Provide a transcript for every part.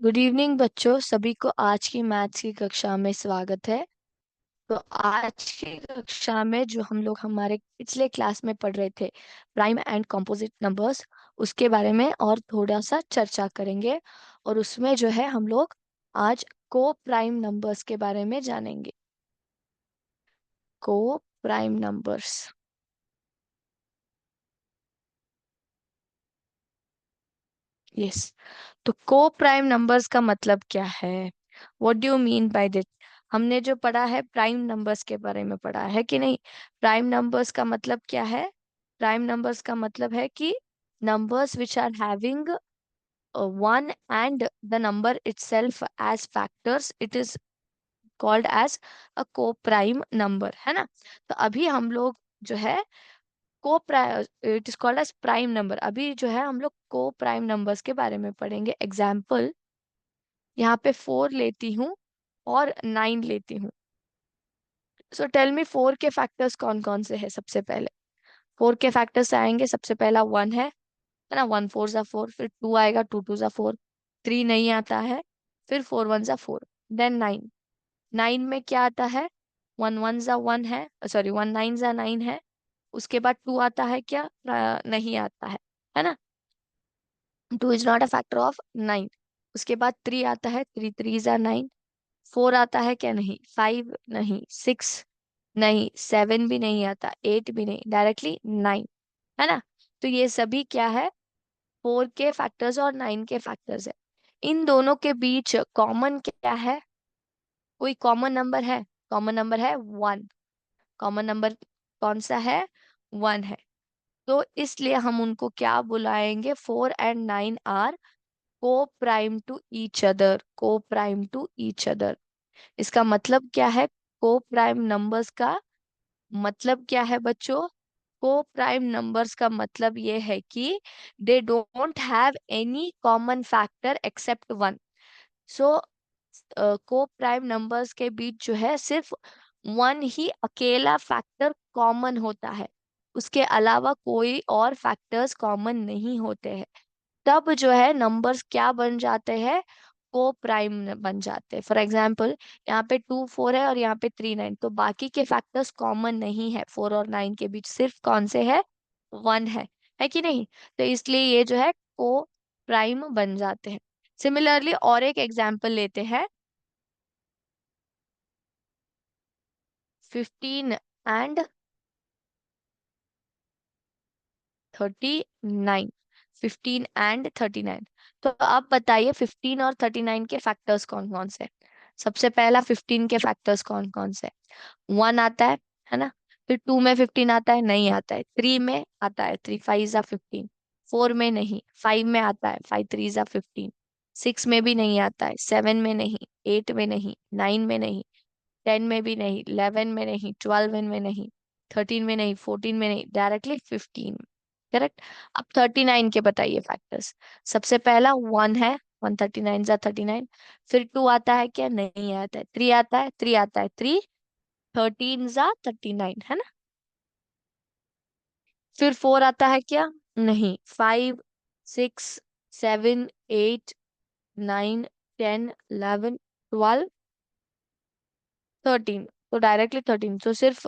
Good evening बच्चों, सभी को आज की मैथ्स की कक्षा में स्वागत है। तो आज की कक्षा में जो हम लोग हमारे पिछले क्लास में पढ़ रहे थे, प्राइम एंड कंपोजिट नंबर्स, उसके बारे में और थोड़ा सा चर्चा करेंगे। और उसमें जो है हम लोग आज को प्राइम नंबर्स के बारे में जानेंगे। को प्राइम नंबर्स। यस। तो को प्राइम नंबर्स का मतलब क्या है? What do you mean by this? हमने जो पढ़ा है प्राइम नंबर्स के बारे में पढ़ा है कि नहीं? प्राइम नंबर्स का मतलब क्या है? प्राइम नंबर्स का मतलब है कि numbers which are having one and the number itself as factors, it is called as a co prime number, है ना? तो अभी हम लोग जो है को it is called as prime number. अभी जो है हम लोग को प्राइम नंबर्स के बारे में पढ़ेंगे। एग्जाम्पल, यहाँ पे 4 लेती हूँ और 9 लेती हूँ। सो टेल मी, 4 के फैक्टर्स कौन कौन से हैं? सबसे पहले 4 के फैक्टर्स आएंगे। सबसे पहला 1 है ना? 1 4 जा 4, फिर 2 आएगा, 2 2 जा 4, 3 नहीं आता है, फिर 4 1 जा 4, देन 9। 9 में क्या आता है? 1 1 जा 1 है, सॉरी 1 9 जा 9 है। उसके बाद 2 आता है क्या? नहीं आता है ना? 2 is not a factor of 9। उसके बाद 3 आता है, 3 3 जा 9। 4 आता है क्या? नहीं। 5 नहीं। 6 नहीं। 7 भी नहीं आता, 8 भी नहीं, डायरेक्टली 9, है ना? तो ये सभी क्या है? 4 के फैक्टर्स और 9 के फैक्टर्स है। इन दोनों के बीच कॉमन क्या है? कोई कॉमन नंबर है? कॉमन नंबर है 1। कॉमन नंबर कौन सा है? 1 है। तो इसलिए हम उनको क्या बुलाएंगे? 4 एंड 9 आर को प्राइम टू ईच अदर। को प्राइम टू ईच अदर, इसका मतलब क्या है? को प्राइम नंबर्स का मतलब क्या है बच्चों? को प्राइम नंबर्स का मतलब ये है कि they don't have any common factor except 1। So co prime numbers के बीच जो है सिर्फ 1 ही अकेला फैक्टर कॉमन होता है। उसके अलावा कोई और फैक्टर्स कॉमन नहीं होते हैं। तब जो है नंबर्स क्या बन जाते हैं? को प्राइम बन जाते हैं। फॉर एग्जाम्पल, यहाँ पे 2 4 है और यहाँ पे 3 9, तो बाकी के फैक्टर्स कॉमन नहीं है। 4 और 9 के बीच सिर्फ कौन से है? 1 है कि नहीं? तो इसलिए ये जो है को प्राइम बन जाते हैं। सिमिलरली और एक एग्जाम्पल लेते हैं। 15 एंड 39। 15 एंड 39। तो आप बताइए 15 और 39 के फैक्टर्स कौन कौन से? सबसे पहला 15 के फैक्टर्स कौन कौन से? 1 आता है ना? फिर 2 में 15 आता है? नहीं आता है। 3 में आता है, 3 5 जा 15। 4 में नहीं। 5 में आता है, 5 3 जा 15। 6 में भी नहीं आता है, 7 में नहीं, 8 में नहीं, 9 में नहीं, 10 में भी नहीं, 11 में नहीं, 12 में नहीं, 13 में नहीं, 14 में नहीं, डायरेक्टली 15। करेक्ट। अब 39 के बताइए फैक्टर्स। सबसे पहला 1 है, 139 जा 39। फिर 2 आता है क्या? नहीं आता है। 3 आता है, 3 आता है, 3 13 जा 39, है ना? फिर 4 आता है क्या? नहीं। 5 6 7 8 9 10 11 12 13। तो डायरेक्टली 13। तो सिर्फ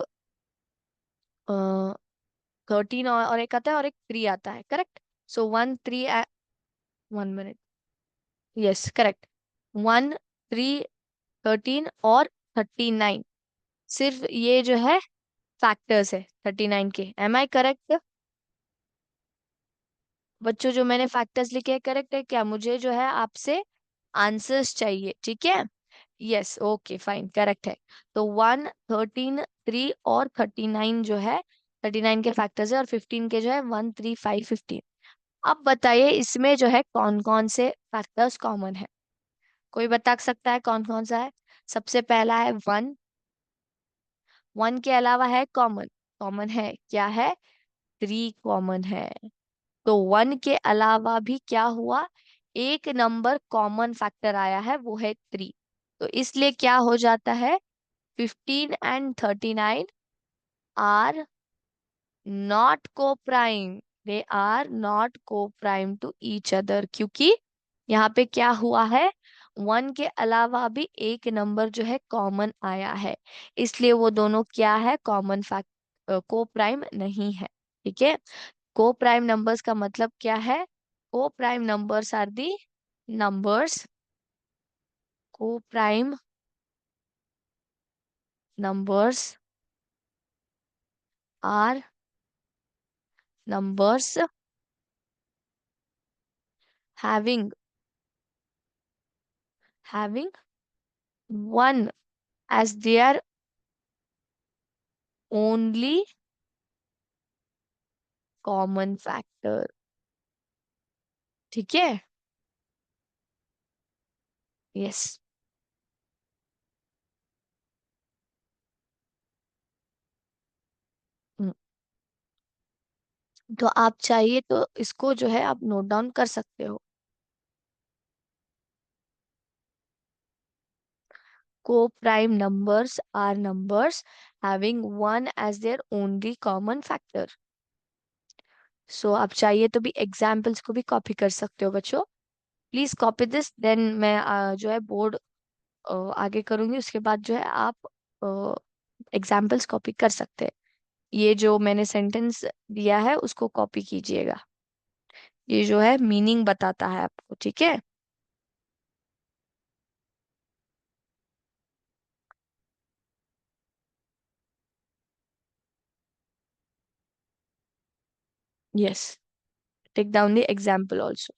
13 और एक आता है और एक 3 आता है। करेक्ट। सो 1 3, 1 मिनट। Yes, correct. 1 3 13 और 39, सिर्फ ये जो है फैक्टर्स है 39 के। Am I correct? बच्चों, जो मैंने फैक्टर्स लिखे हैं करेक्ट है क्या? मुझे जो है आपसे आंसर्स चाहिए, ठीक है? यस, ओके फाइन, करेक्ट है। तो 1 13 3 और 39 जो है, 39 के फैक्टर्स है, और 15 के जो है 1 3 5 15। अब बताइए इसमें जो है कौन कौन से फैक्टर्स कॉमन है? कोई बता सकता है कौन कौन सा है? सबसे पहला है 1। 1 के अलावा है कॉमन। कॉमन है क्या है? 3 कॉमन है। तो 1 के अलावा भी क्या हुआ? एक नंबर कॉमन फैक्टर आया है, वो है 3। तो इसलिए क्या हो जाता है? 15 एंड 39 आर नॉट को प्राइम। दे आर नॉट को प्राइम टू ईच अदर, क्योंकि यहाँ पे क्या हुआ है, 1 के अलावा भी एक नंबर जो है कॉमन आया है, इसलिए वो दोनों क्या है, कॉमन फैक्ट, को प्राइम नहीं है। ठीक है। को प्राइम नंबर्स का मतलब क्या है, co prime numbers are the numbers, co prime numbers are numbers having having 1 as their only common factor। ठीक है। यस। तो आप चाहिए तो इसको जो है आप नोट डाउन कर सकते हो। Co prime numbers are numbers having 1 as their only common factor. So आप चाहिए तो भी एग्जाम्पल्स को भी कॉपी कर सकते हो बच्चों। प्लीज कॉपी दिस, देन मैं जो है बोर्ड आगे करूंगी, उसके बाद जो है आप एग्जाम्पल्स कॉपी कर सकते हैं। ये जो मैंने सेंटेंस दिया है उसको कॉपी कीजिएगा, ये जो है मीनिंग बताता है आपको। ठीक है। Yes, take down the example also.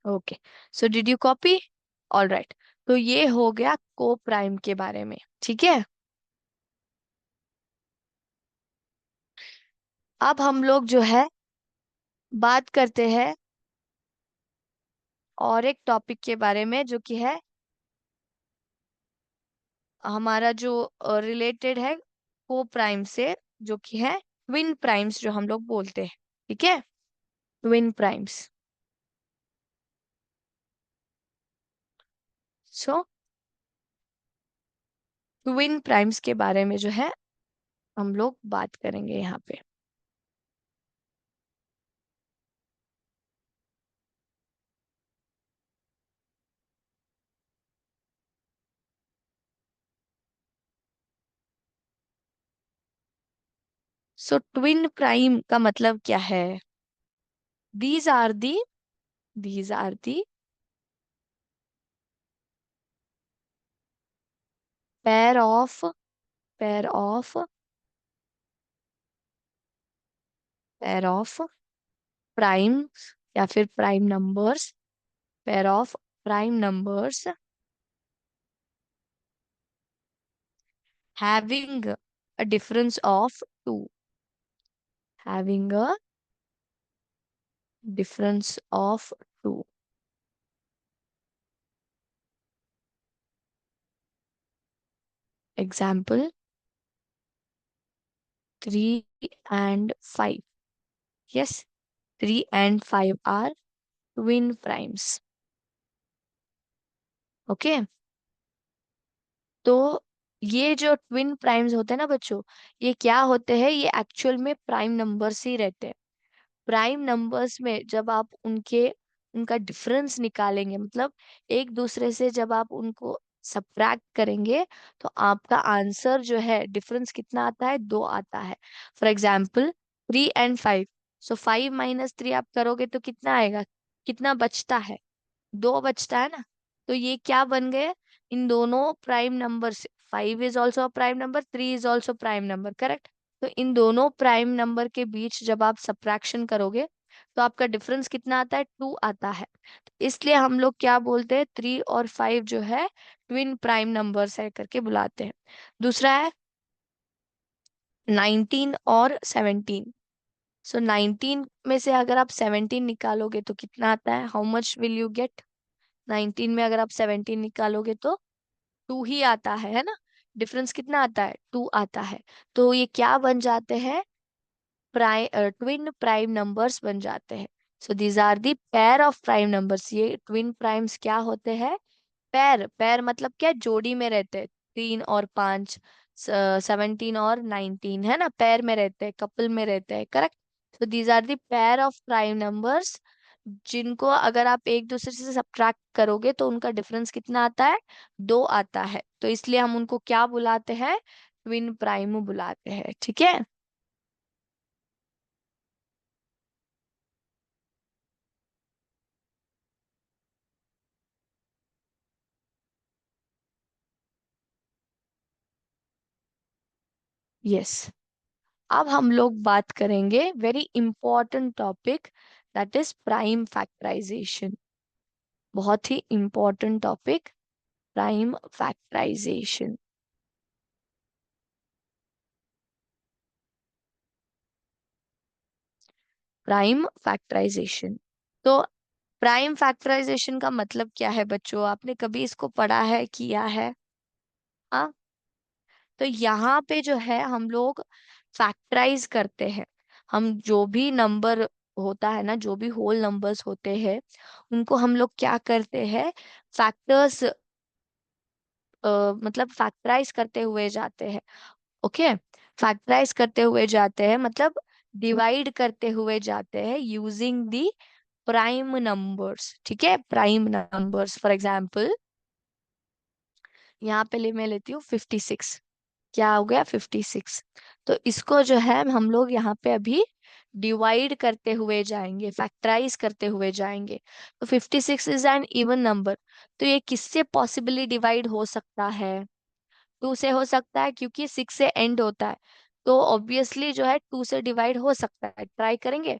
Okay, so did you copy? All right. तो ये हो गया को प्राइम के बारे में। ठीक है। अब हम लोग जो है बात करते हैं और एक टॉपिक के बारे में, जो कि है हमारा जो रिलेटेड है को प्राइम से, जो कि है ट्विन प्राइम्स जो हम लोग बोलते हैं। ठीक है। Twin primes. So twin primes के बारे में जो है हम लोग बात करेंगे यहाँ पे। सो ट्विन प्राइम का मतलब क्या है? These are the these are the pair of pair of pair of prime, या फिर prime numbers, pair of prime numbers having a difference of 2, having a difference of 2। Example, 3 and 5। Yes, 3 and 5 are twin primes। Okay. तो ये जो twin primes होते हैं ना बच्चों, ये क्या होते हैं, ये एक्चुअल में प्राइम नंबर्स ही रहते हैं। प्राइम नंबर्स में जब आप उनका डिफरेंस निकालेंगे, मतलब एक दूसरे से जब आप उनको सब्ट्रैक्ट करेंगे, तो आपका आंसर जो है डिफरेंस कितना आता है, 2 आता है। For example 3 and 5। सो 5 - 3 आप करोगे तो कितना आएगा, कितना बचता है, 2 बचता है ना। तो ये क्या बन गए, इन दोनों प्राइम नंबर से, 5 is also prime number, 3 is also prime number, correct. तो इन दोनों प्राइम नंबर के बीच जब आप सब्ट्रैक्शन करोगे, तो आपका डिफरेंस कितना आता है, 2 आता है। इसलिए हम लोग क्या बोलते हैं, 3 और 5 जो है ट्विन प्राइम नंबर्स है करके बुलाते हैं। दूसरा है 19 और 17। सो 19 में से अगर आप 17 निकालोगे तो कितना आता है, how much will you get? 19 में अगर आप 17 निकालोगे तो 2 ही आता है ना। डिफरेंस कितना आता है, 2 आता है। तो ये क्या बन जाते हैं, ट्विन प्राइम नंबर्स बन जाते हैं। So these are the pair of prime numbers. ये ट्विन प्राइम्स क्या होते हैं, पैर पैर मतलब क्या, जोड़ी में रहते हैं, 3 और 5, 17 और 19, है ना, पैर में रहते हैं, कपल में रहते हैं, करेक्ट। तो these are the pair of prime numbers, जिनको अगर आप एक दूसरे से सब्ट्रैक्ट करोगे तो उनका डिफरेंस कितना आता है, 2 आता है। तो इसलिए हम उनको क्या बुलाते हैं, ट्विन प्राइम बुलाते हैं, ठीक है। यस। अब हम लोग बात करेंगे very important topic, that is prime factorisation. बहुत ही important topic, prime factorisation. Prime factorisation. तो प्राइम फैक्टराइजेशन का मतलब क्या है बच्चों, आपने कभी इसको पढ़ा है, किया है? हाँ। तो यहाँ पे जो है हम लोग फैक्टराइज करते हैं। हम जो भी नंबर होता है ना, जो भी होल नंबर्स होते हैं, उनको हम लोग क्या करते हैं, फैक्टर्स, मतलब फैक्टराइज करते हुए जाते हैं। ओके। फैक्टराइज करते हुए जाते हैं मतलब डिवाइड करते हुए जाते हैं यूजिंग दी प्राइम नंबर्स, ठीक है, प्राइम नंबर्स। फॉर एग्जाम्पल, यहाँ पे मैं लेती हूँ 56। क्या हो गया, 56। तो इसको जो है हम लोग यहाँ पे अभी डिवाइड करते हुए जाएंगे, फैक्टराइज करते हुए जाएंगे। तो 56 इज एन इवन नंबर। तो ये किससे पॉसिबली डिवाइड हो सकता है, 2 से हो सकता है, क्योंकि 6 से एंड होता है। तो ऑब्वियसली जो है 2 से डिवाइड हो सकता है, ट्राई करेंगे।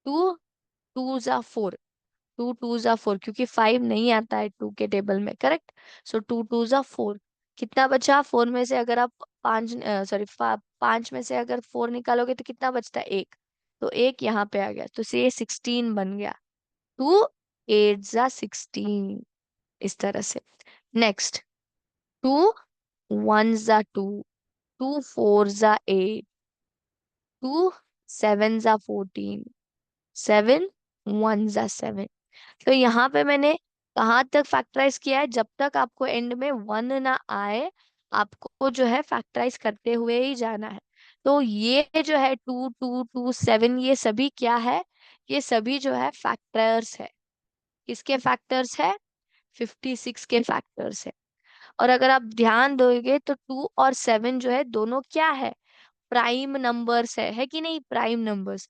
2 2 जा 4, 2 2 जा 4, क्योंकि 5 नहीं आता है 2 के टेबल में, करेक्ट। सो 2 2 जा 4। कितना बचा, 4 में से अगर आप 5, सॉरी 5 में से अगर 4 निकालोगे तो कितना बचता है, एक। तो एक यहाँ पे आ गया, तो से 16 बन गया। 2 8 जा 16, इस तरह से। नेक्स्ट, 2 1 जा 2, 2 4 जा 8, 2 7 जा 14, 7 1 जा 7। तो यहाँ पे मैंने कहाँ तक फैक्टराइज किया है, जब तक आपको एंड में 1 ना आए, आपको जो है फैक्टराइज करते हुए ही जाना है। तो ये जो है 2 2 2 7, ये सभी क्या है, ये सभी जो है फैक्टर्स है। किसके फैक्टर्स है, 56 के फैक्टर्स है। और अगर आप ध्यान दोगे तो 2 और 7 जो है दोनों क्या है, प्राइम नंबर्स है कि नहीं, प्राइम नंबर्स।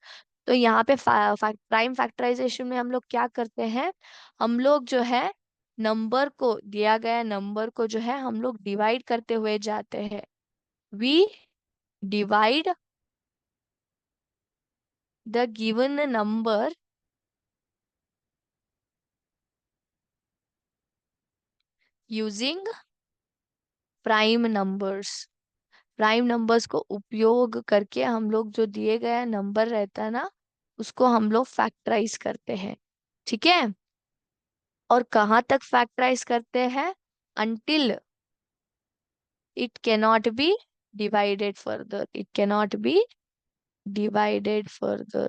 तो यहाँ पे प्राइम फैक्टराइजेशन में हम लोग क्या करते हैं, हम लोग जो है नंबर को, दिया गया नंबर को जो है हम लोग डिवाइड करते हुए जाते हैं। We divide the given number using prime numbers. Prime numbers को उपयोग करके हम लोग जो दिए गया नंबर रहता है ना, उसको हम लोग फैक्टराइज करते हैं, ठीक है। और कहाँ तक फैक्टराइज करते हैं, until it cannot be divided further, it cannot be divided further।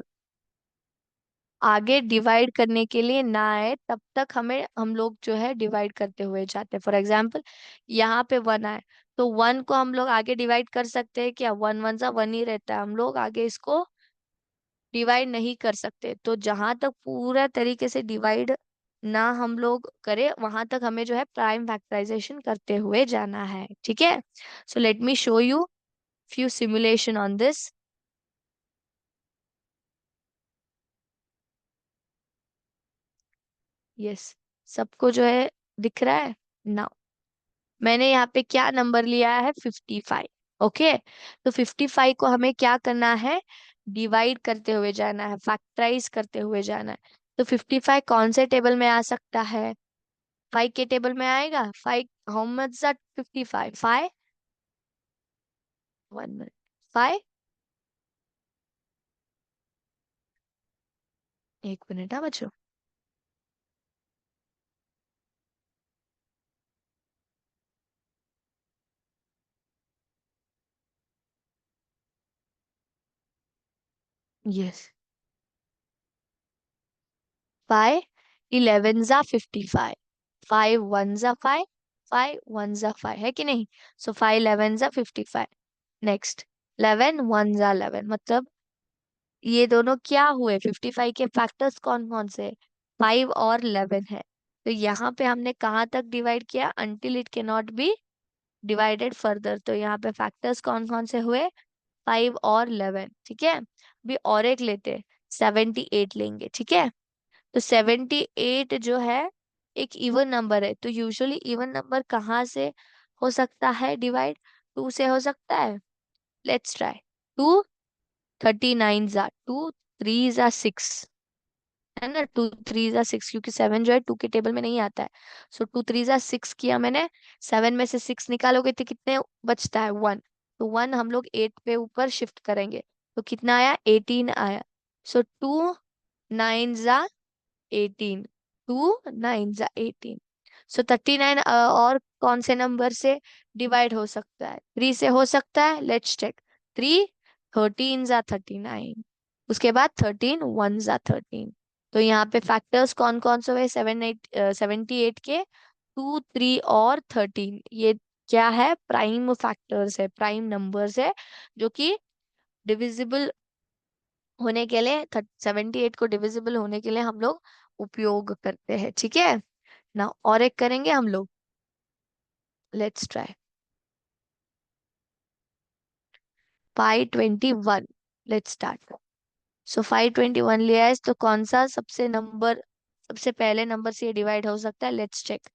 आगे डिवाइड करने के लिए ना आए तब तक हमें, हम लोग जो है डिवाइड करते हुए जाते हैं। फॉर एग्जाम्पल, यहाँ पे 1 आए, तो 1 को हम लोग आगे डिवाइड कर सकते हैं क्या, 1 1 सा 1 ही रहता है, हम लोग आगे इसको डिवाइड नहीं कर सकते। तो जहां तक पूरा तरीके से डिवाइड ना हम लोग करें, वहां तक हमें जो है प्राइम फैक्टराइजेशन करते हुए जाना है, ठीक है। So let me show you few simulation on this. Yes, सबको जो है दिख रहा है ना। मैंने यहाँ पे क्या नंबर लिया है, 55। ओके। तो 55 को हमें क्या करना है, डिवाइड करते हुए जाना है, फैक्टराइज करते हुए जाना है। तो 55 कौन से टेबल में आ सकता है, 5 के टेबल में आएगा। 5, how much that, 55, 5, 1 minute, 5, 1 minute, हाँ बच्चों। यस, 5 11 जा 55, फाइव वन जा फाइव, फाइव वन जा फाइव, है कि नहीं? सो फाइव 11 जा 55। नेक्स्ट 11 वन जा 11, मतलब ये दोनों क्या हुए, 55 के फैक्टर्स कौन कौन से? 5 और 11 है। तो यहाँ पे हमने कहाँ तक डिवाइड किया? Until it can not be divided further. तो यहाँ पे फैक्टर्स कौन कौन से हुए? 5 और 11, ठीक है। अभी और एक लेते, 78 लेंगे, ठीक है। तो 78 जो है एक इवन नंबर है, तो यूजुअली इवन नंबर कहाँ से हो सकता है डिवाइड? 2 से हो सकता है। Let's try. 2 39 जा 2, 3 जा 6, है ना। 2 3 जा 6, क्योंकि 7 जो है 2 के टेबल में नहीं आता है। सो 2 3 जा 6 किया मैंने। 7 में से 6 निकालोगे तो कितने बचता है? 1। तो 1 हम लोग 8 पे ऊपर शिफ्ट करेंगे, तो कितना आया? 18 आया। सो 2 9 जा 18, 2 9 जा 18। सो 39 और कौन से नंबर से डिवाइड हो सकता है? 3 से हो सकता है। Let's check. 3 13 जा 39, उसके बाद 13 1 जा 13। तो यहाँ पे फैक्टर्स कौन कौन से हुए? 78 के 2 3 और 13, ये क्या है? प्राइम फैक्टर्स है, प्राइम नंबर्स है, जो कि डिविजिबल होने के लिए, 78 को डिविजिबल होने के लिए हम लोग उपयोग करते हैं, ठीक है ना। और एक करेंगे हम लोग। Let's try. 521, let's start. So 521 लिया है, तो कौन सा सबसे नंबर, सबसे पहले नंबर से ये डिवाइड हो सकता है? Let's check.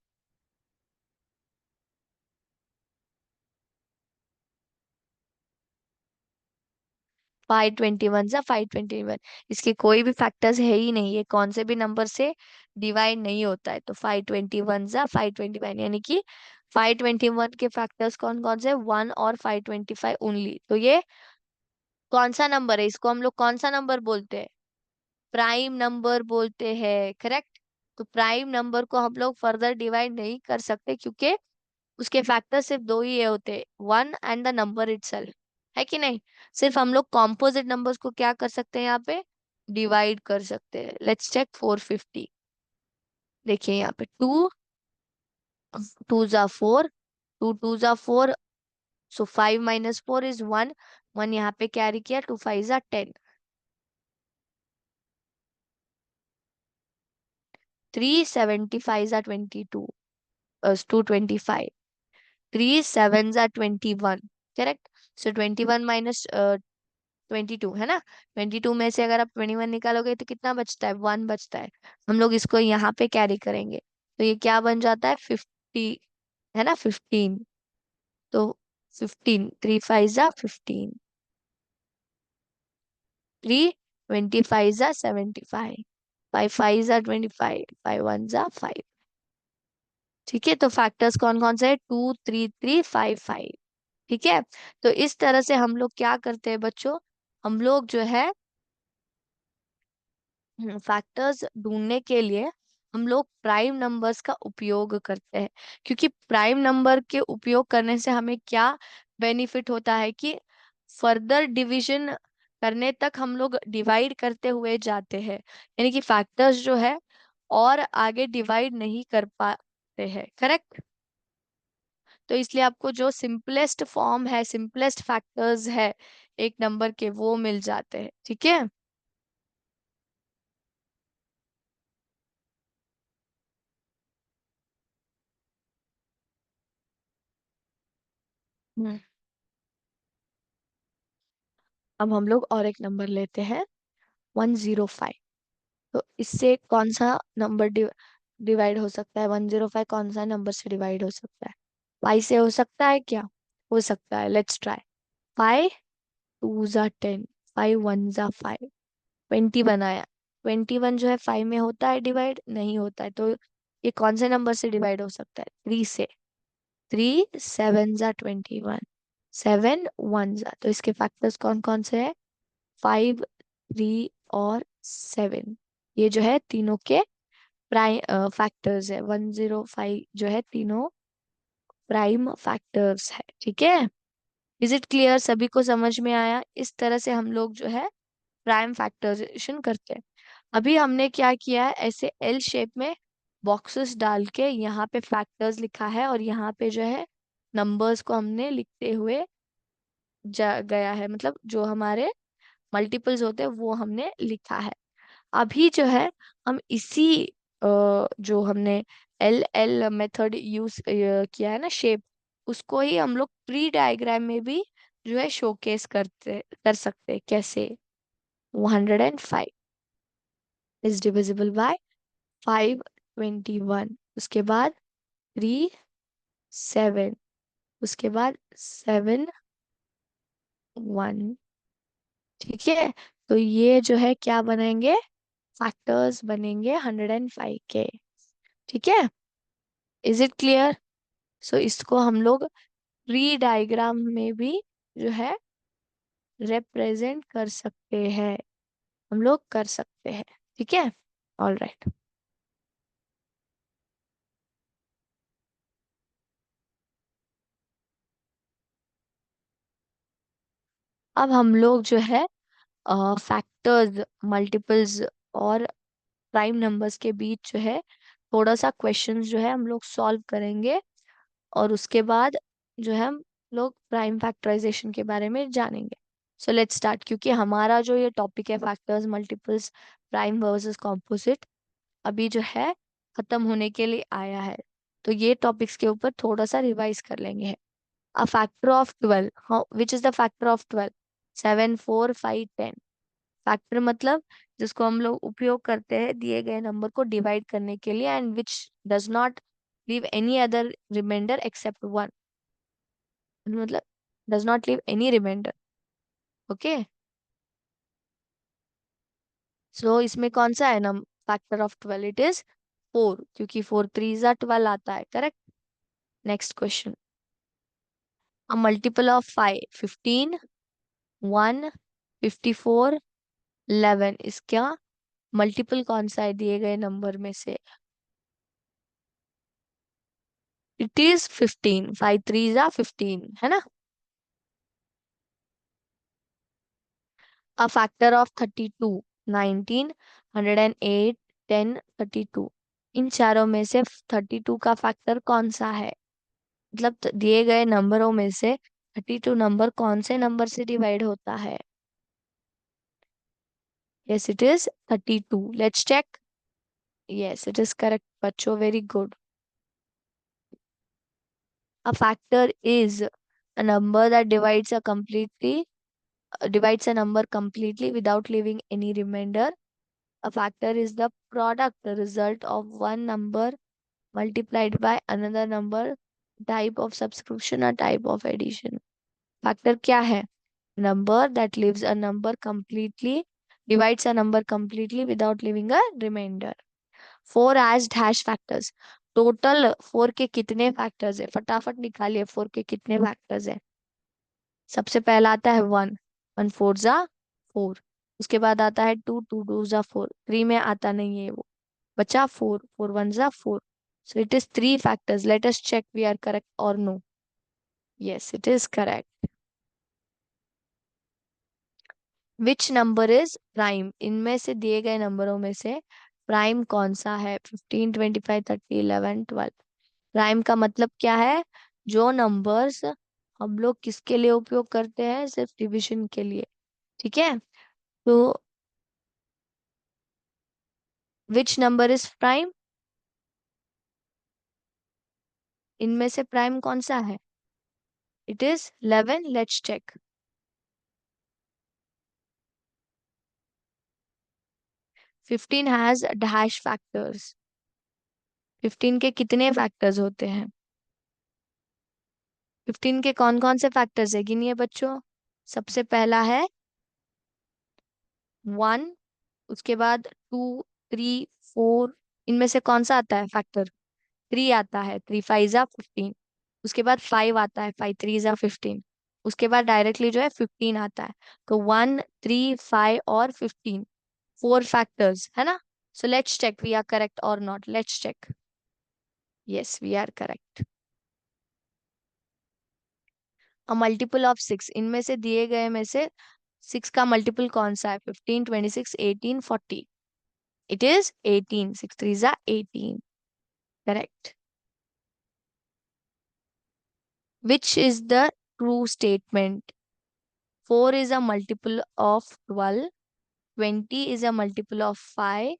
521 जा 521, इसके कोई भी फैक्टर्स है ही नहीं, ये कौन से भी नंबर से डिवाइड नहीं होता है। तो 521 जा 521, यानी कि 521 के फैक्टर्स कौन कौन से? 1 और 525 ओनली। तो ये कौन सा नंबर है? इसको हम लोग कौन सा नंबर बोलते हैं? प्राइम नंबर बोलते हैं, करेक्ट। तो प्राइम नंबर को हम लोग फर्दर डिवाइड नहीं कर सकते, क्योंकि उसके फैक्टर सिर्फ दो ही ये होते हैं, 1 एंड द नंबर इटसेल्फ, है कि नहीं। सिर्फ हम लोग कॉम्पोजिट नंबर्स को क्या कर सकते हैं? यहाँ पे डिवाइड कर सकते हैं। Let's check 450। देखिए यहाँ पे 2 2 जा 4, 2 2 जा 4, सो 5 माइनस 4 इज 1, 1 यहाँ पे कैरी किया, 2 5 जा 10, 3 75 जा 22, 225, 3 7 जा 21, करेक्ट। सो 21 माइनस 22, है ना। 22 में से अगर आप 21 निकालोगे तो कितना बचता है? 1 बचता है। हम लोग इसको यहाँ पे कैरी करेंगे, तो ये क्या बन जाता है? 50, है ना, 15। तो 15, 3 5 जा 15, 3 25 जा 75, 5 5 जा 25, 5 1 जा 5। ठीक है, तो फैक्टर्स कौन कौन से है? 2 3 3 5 5। ठीक है, तो इस तरह से हम लोग क्या करते हैं बच्चों? हम लोग जो है फैक्टर्स ढूंढने के लिए हम लोग प्राइम नंबर्स का उपयोग करते हैं, क्योंकि प्राइम नंबर के उपयोग करने से हमें क्या बेनिफिट होता है कि फर्दर डिवीजन करने तक हम लोग डिवाइड करते हुए जाते हैं, यानी कि फैक्टर्स जो है और आगे डिवाइड नहीं कर पाते हैं, करेक्ट। तो इसलिए आपको जो सिंपलेस्ट फॉर्म है, सिंपलेस्ट फैक्टर्स है एक नंबर के, वो मिल जाते हैं, ठीक है। हम्म, अब हम लोग और एक नंबर लेते हैं, 105। तो इससे कौन सा नंबर डिवाइड हो सकता है? 105 कौन सा नंबर से डिवाइड हो सकता है? 5 से हो सकता है क्या? हो सकता है। Let's try. 5 2 जा 10, 5 1 जा 5, 20 बनाया। 21 जो है 5 में होता है डिवाइड? नहीं होता है। तो ये कौन से नंबर से डिवाइड हो सकता है? 3 से। 3 7 जा 21, 7 1 जा, तो इसके फैक्टर्स कौन कौन से है? 5 3 और 7, ये जो है तीनों के प्राइम फैक्टर्स है। 105 जो है तीनों प्राइम फैक्टर्स है, ठीक है। Is it clear? सभी को समझ में आया? इस तरह से हम लोग जो है प्राइम फैक्टराइजेशन करते हैं। अभी हमने क्या किया है, ऐसे एल शेप में बॉक्सेस डाल के यहाँ पे फैक्टर्स लिखा है और यहाँ पे जो है नंबर्स को हमने लिखते हुए जा गया है, मतलब जो हमारे मल्टीपल्स होते हैं वो हमने लिखा है। अभी जो है हम इसी जो हमने एल एल मेथड यूज किया है ना, शेप, उसको ही हम लोग ट्री डायग्राम में भी जो है शोकेस कर सकते हैं। कैसे? 105 इज डिविजिबल बाय 521, उसके बाद 37, उसके बाद 71। ठीक है, तो ये जो है क्या बनेंगे? फैक्टर्स बनेंगे 105 के। ठीक है, इज इट क्लियर? सो इसको हम लोग ट्री डायग्राम में भी जो है रिप्रेजेंट कर सकते हैं, हम लोग कर सकते हैं। ठीक है, ऑल राइट। अब हम लोग जो है फैक्टर्स, मल्टीपल्स और प्राइम नंबर्स के बीच जो है थोड़ा सा क्वेश्चंस जो है हम लोग सॉल्व करेंगे, और उसके बाद जो है हम लोग प्राइम फैक्टराइजेशन के बारे में जानेंगे। सो लेट्स स्टार्ट, क्योंकि हमारा जो ये टॉपिक है factors, multiples, prime versus composite, अभी जो है खत्म होने के लिए आया है। तो ये टॉपिक्स के ऊपर थोड़ा सा रिवाइज कर लेंगे। A factor of 12, how which is the factor of 12? 7, 4, 5, 10। Factor मतलब जिसको हम लोग उपयोग करते हैं दिए गए नंबर को डिवाइड करने के लिए, and which does not leave any other remainder except one, मतलब does not leave any remainder. Okay, so इसमें कौन सा है नम फैक्टर ऑफ 12? इट इज 4, क्योंकि 4 3 जा 12 आता है। Correct. Next question. A multiple of 5, 15, 1, 54, 11, इसका मल्टीपल कौन सा है दिए गए नंबर में से? इट इज 15, 5 3 जा 15, है ना? अ फैक्टर ऑफ 32, 19, 108, 10, 32, इन चारों में से 32 का फैक्टर कौन सा है? मतलब दिए गए नंबरों में से 32 नंबर कौन से नंबर से डिवाइड होता है? Yes, it is 32। Let's check. Yes, it is correct बच्चों, very good. A factor is a number that divides a number completely without leaving any remainder. A factor is the product, the result of one number multiplied by another number, type of subtraction or type of addition. Factor क्या है? Number that leaves a number completely, divides a number completely without leaving a remainder. 4 as dash factors. Total 4 के कितने factors है? फटाफट निकालिए 4 के कितने factors है। सबसे पहला आता है 1, 1 4 जा 4। उसके बाद आता है 2, 2 2 जा 4, 3 में आता नहीं है वो, बचा 4, 4 1 जा 4। So it is 3 factors. Let us check we are correct or no. Yes, it is correct. Which number is prime? इनमें से दिए गए नंबरों में से प्राइम कौन सा है? 15, 25, 30, 11, 12। प्राइम का मतलब क्या है? जो नंबर्स हम लोग किसके लिए उपयोग करते हैं? सिर्फ डिवीजन के लिए। ठीक है, तो विच नंबर इज प्राइम? इनमें से प्राइम कौन सा है? It is 11। Let's check. 15 has dash factors. 15 के कितने फैक्टर्स होते हैं? 15 के कौन कौन से फैक्टर्स है, गिनिए बच्चों। सबसे पहला है 1, उसके बाद 2, 3, 4। इनमें से कौन सा आता है फैक्टर? 3 आता है, 3 5 जा 15। उसके बाद 5 आता है, 5 3 जा 15। उसके बाद डायरेक्टली जो है 15 आता है। तो 1, 3, 5 और 15, 4 फैक्टर्स है ना? So let's check we are correct और not. Let's check. Yes, we are correct. A multiple of 6, इनमें से दिए गए में से 6 का मल्टीपल कौन सा है? 15, 26, 18, 40। इट इज 18, 6 3 जा 18। Correct. Which is the true statement? 4 is a multiple of 12. 20 is a multiple of 5.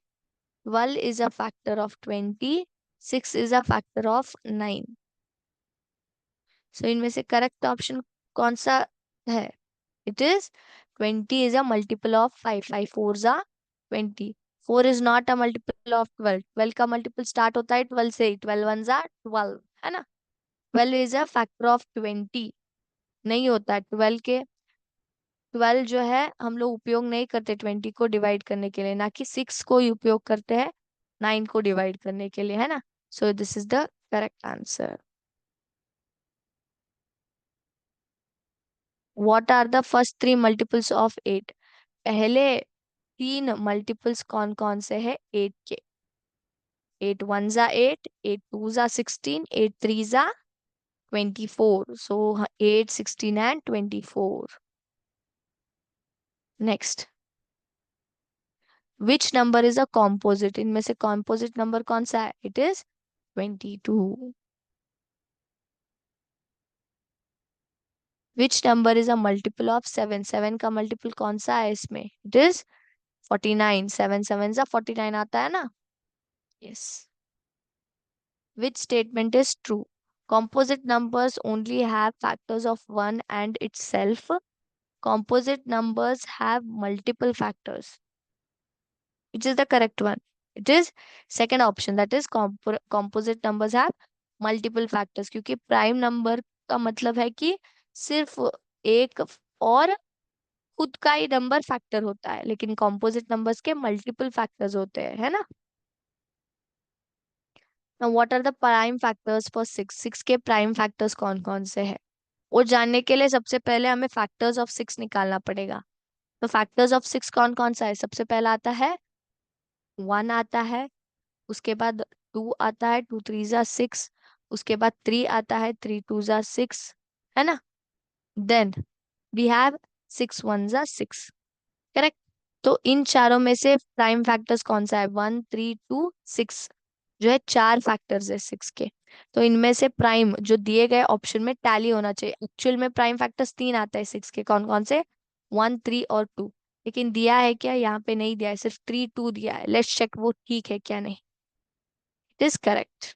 12 is a factor of 20. 6 is a factor of 9. So इनमें से करेक्ट ऑप्शन कौन सा है? It is 20 is a multiple of 5. 5 fours are 20. 4 is not a multiple of 12. 12 का multiple start होता है 12 से. 12 ones are 12, है ना? 12 is a factor of 20. नहीं होता है 12 के. 12 जो है हम लोग उपयोग नहीं करते 20 को डिवाइड करने के लिए, ना कि 6 को ही उपयोग करते हैं 9 को डिवाइड करने के लिए, है ना? So this is the correct answer. What are the first three multiples of 8? पहले तीन मल्टीपल्स कौन कौन से है 8 के? 8 वन जा 8, 8 टू जा 16, 8 थ्री जा 24. सो 8, 16 and 24. Next. Which number is a composite? इनमें से कॉम्पोजिट नंबर कौन सा है? It is 22. Which number is a multiple of 7? 7 का मल्टीपल कौन सा है इसमें? It is 49. 7 7 जा 49 आता है ना? Yes. Which statement is true? Composite numbers only have factors of 1 and itself. Composite numbers have multiple factors. Which is the correct one? It is second option, that is composite numbers have multiple factors. क्योंकि prime number का मतलब है कि सिर्फ एक और खुद का ही नंबर फैक्टर होता है, लेकिन कॉम्पोजिट नंबर्स के मल्टीपल फैक्टर्स होते हैं, है ना? Now what are the prime factors for 6? 6 के प्राइम फैक्टर्स कौन कौन से हैं? वो जानने के लिए सबसे पहले हमें फैक्टर्स ऑफ 6 निकालना पड़ेगा. तो फैक्टर्स ऑफ 6 कौन कौन सा है? सबसे पहला आता है 1 आता है, उसके बाद 2 आता है, 2 3 जा 6, उसके बाद 3 आता है, 3 2 जा 6, है ना? देन वी हैव 6 1 जा 6. करेक्ट. तो इन चारों में से प्राइम फैक्टर्स कौन सा है? 1 3 2 6 जो है चार फैक्टर्स है 6 के. तो इनमें से प्राइम जो दिए गए ऑप्शन में टैली होना चाहिए. एक्चुअल में प्राइम फैक्टर्स तीन आता है 6 के. कौन कौन से? 1 3 और 2. लेकिन दिया है क्या? यहाँ पे नहीं दिया है, सिर्फ 3 2 दिया है. लेट्स चेक वो ठीक है क्या नहीं. It is correct.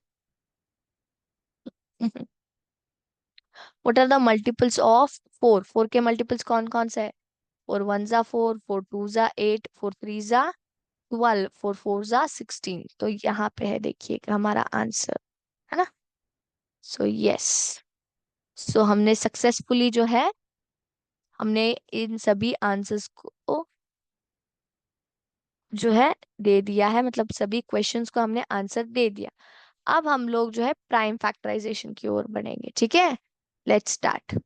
What are the multiples of 4? 4 के मल्टीपल्स कौन कौन से है? 4 1 जा 4, 4 2 जा 8, 4 3 जा 12, 4 4 जा 16. तो यहाँ पे है देखिए हमारा आंसर, है ना? So yes. सो हमने सक्सेसफुली जो है हमने इन सभी आंसर्स को जो है दे दिया है, मतलब सभी क्वेश्चंस को हमने आंसर दे दिया. अब हम लोग जो है प्राइम फैक्टराइजेशन की ओर बढ़ेंगे. ठीक है, लेट्स स्टार्ट.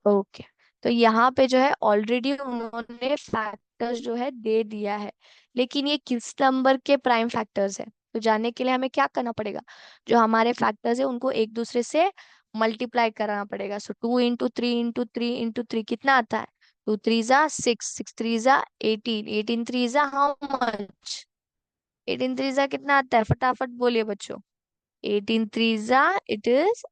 ओके. तो यहाँ पे जो है ऑलरेडी उन्होंने फैक्टर्स जो है दे दिया है, लेकिन ये किस नंबर के प्राइम फैक्टर्स है? तो जानने के लिए हमें क्या करना पड़ेगा? जो हमारे फैक्टर्स है उनको एक दूसरे से मल्टीप्लाई कराना पड़ेगा. सो 2 इंटू 3 इंटू 3 इंटू 3 कितना आता है? 2 3 जा 6, 6 3 जा 18, 18 3 जा हाउ मच? 18 3 जा कितना आता है? फटाफट बोलिए बच्चों. 18 थ्री जा इट इज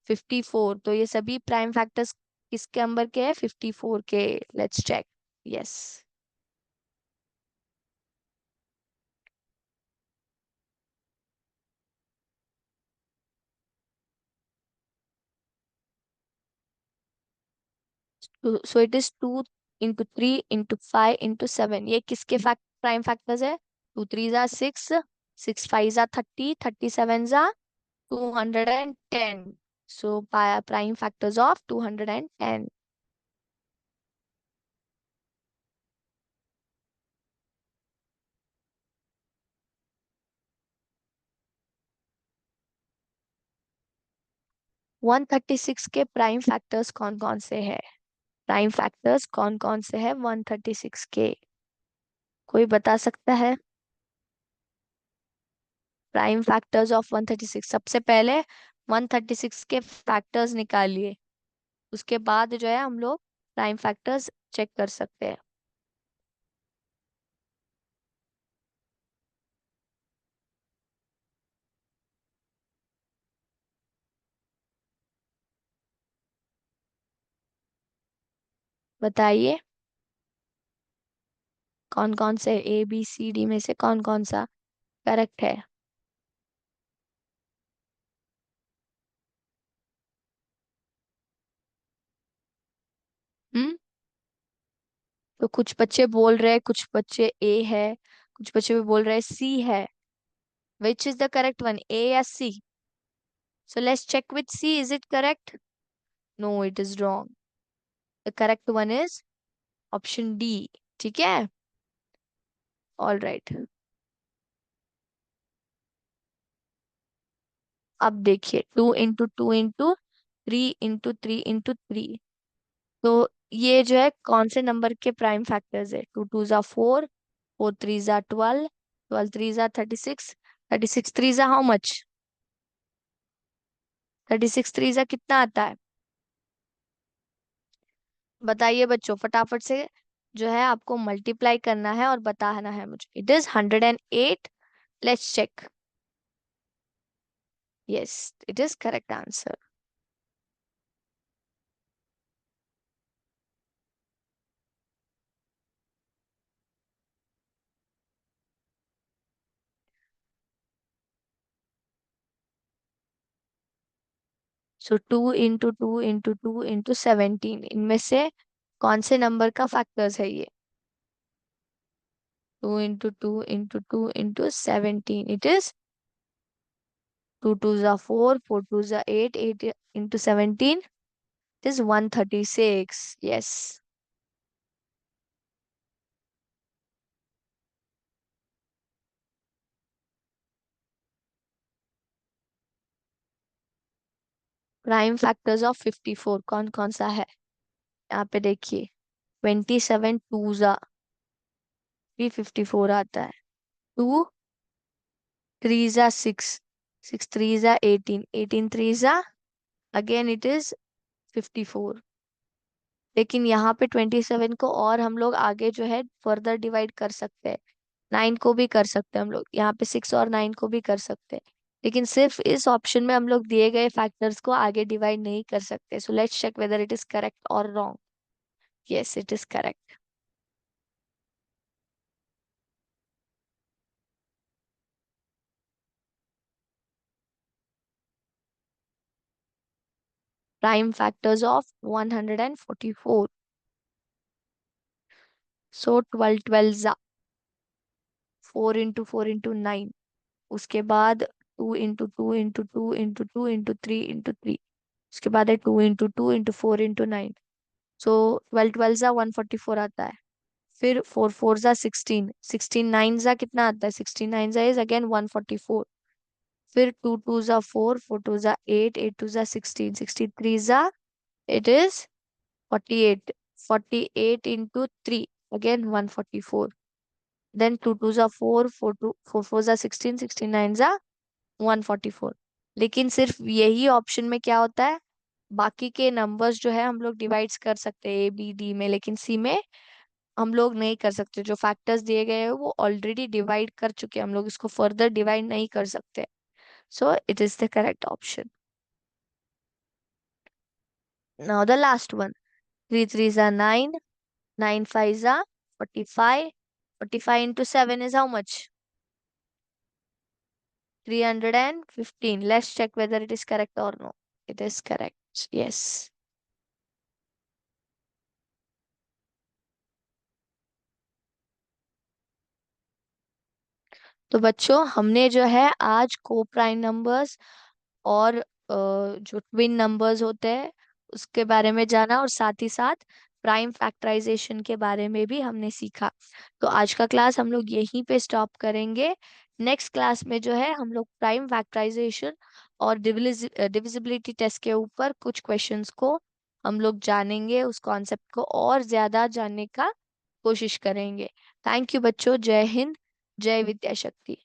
54. तो ये सभी प्राइम फैक्टर्स किसके नंबर के हैं? 54 के. Let's check. Yes. So it is 2 into 3 into 5 into 7. ये किसके प्राइम फैक्टर्स है? 2 3 जा 6, 6 5 जा 30, 37 जा 210. So prime factors of 210. 136 के प्राइम फैक्टर्स कौन कौन से है? प्राइम फैक्टर्स कौन कौन से है 136 के? कोई बता सकता है? Prime factors of 136. सबसे पहले 136 के फैक्टर्स निकालिए, उसके बाद जो है हम लोग प्राइम फैक्टर्स चेक कर सकते हैं. बताइए कौन कौन से ABCD में से कौन कौन सा करेक्ट है। हम्म। तो कुछ बच्चे बोल रहे हैं, कुछ बच्चे A है, कुछ बच्चे भी बोल रहे हैं C है। Which is the correct one, A या C? So let's check with C, is it correct? No, it is wrong. The correct one is option D। ठीक है, ऑल राइट। अब देखिए, 2 into 2 into 3 into 3 into 3। तो ये जो है कौन से नंबर के प्राइम फैक्टर्स है? 2 2 ज़ा 4, 4 3 ज़ा 12, 12 3 ज़ा 36, 36 3 ज़ा हाउ मच? 36 3 ज़ा कितना आता है? बताइए बच्चों फटाफट से। जो है आपको मल्टीप्लाई करना है और बताना है मुझे। It is 108। Let's check. Yes, it is correct answer. So 2 into 2 into 2 into 17, इनमें से कौन से नंबर का फैक्टर्स है ये? 2 into 2 into 2 into 17, it is 2 2 ज़ा 4, 4 2 ज़ा 8, 8 into 17, it is 136। Yes. Prime factors of 54 कौन कौन सा है? यहाँ पे देखिए, 27 2 ज़ा भी 54 आता है। 2 3 ज़ा 6, 6 3 ज़ा 18, 18 3 ज़ा अगेन इट इज 54। लेकिन यहाँ पे 27 को और हम लोग आगे जो है फर्दर डिवाइड कर सकते हैं। 9 को भी कर सकते हैं हम लोग, यहाँ पे 6 और 9 को भी कर सकते हैं। लेकिन सिर्फ इस ऑप्शन में हम लोग दिए गए फैक्टर्स को आगे डिवाइड नहीं कर सकते। So let's check whether it is correct और wrong. Yes, it is correct. Prime factors of 144। So 12 12 4 into 4 into 9। उसके बाद 2 into 2 into 2 into 2 into 3 into 3। उसके बाद है 2 into 2 into 4 into 9। सो 12 12 ज़ा 144 आता है। फिर 4 4 ज़ा 16, 16 9 ज़ा कितना आता है? 16 9 ज़ा इज अगेन 144। फिर 2 2 ज़ा 4, 4 2 ज़ा 8, 8 2 ज़ा 16, 63 ज़ा it is 48। 48 into 3 again 144। Then 2 2 ज़ा 4, 4 4 ज़ा 16, 69 ज़ा 144। लेकिन सिर्फ यही ऑप्शन में क्या होता है, बाकी के नंबर्स जो है हम लोग डिवाइड्स कर सकते हैं A B D में, लेकिन C में हम लोग नहीं कर सकते। जो फैक्टर्स दिए गए हैं वो ऑलरेडी डिवाइड कर चुके हैं, हम लोग इसको फर्दर डिवाइड नहीं कर सकते। सो it is the correct option. Now the last one. 3 3 ज़ा 9, 9 5 ज़ा 45, 45 into 7 is how much? 315। Let's check whether it is correct or no. It is correct. Yes. तो बच्चों हमने जो है आज को प्राइम नंबर्स और जो ट्विन नंबर्स होते हैं उसके बारे में जाना, और साथ ही साथ प्राइम फैक्टराइजेशन के बारे में भी हमने सीखा। तो आज का क्लास हम लोग यहीं पे स्टॉप करेंगे। नेक्स्ट क्लास में जो है हम लोग प्राइम फैक्टराइजेशन और डिविजिबिलिटी टेस्ट के ऊपर कुछ क्वेश्चंस को हम लोग जानेंगे, उस कॉन्सेप्ट को और ज्यादा जानने का कोशिश करेंगे। थैंक यू बच्चों। जय हिंद, जय विद्या शक्ति।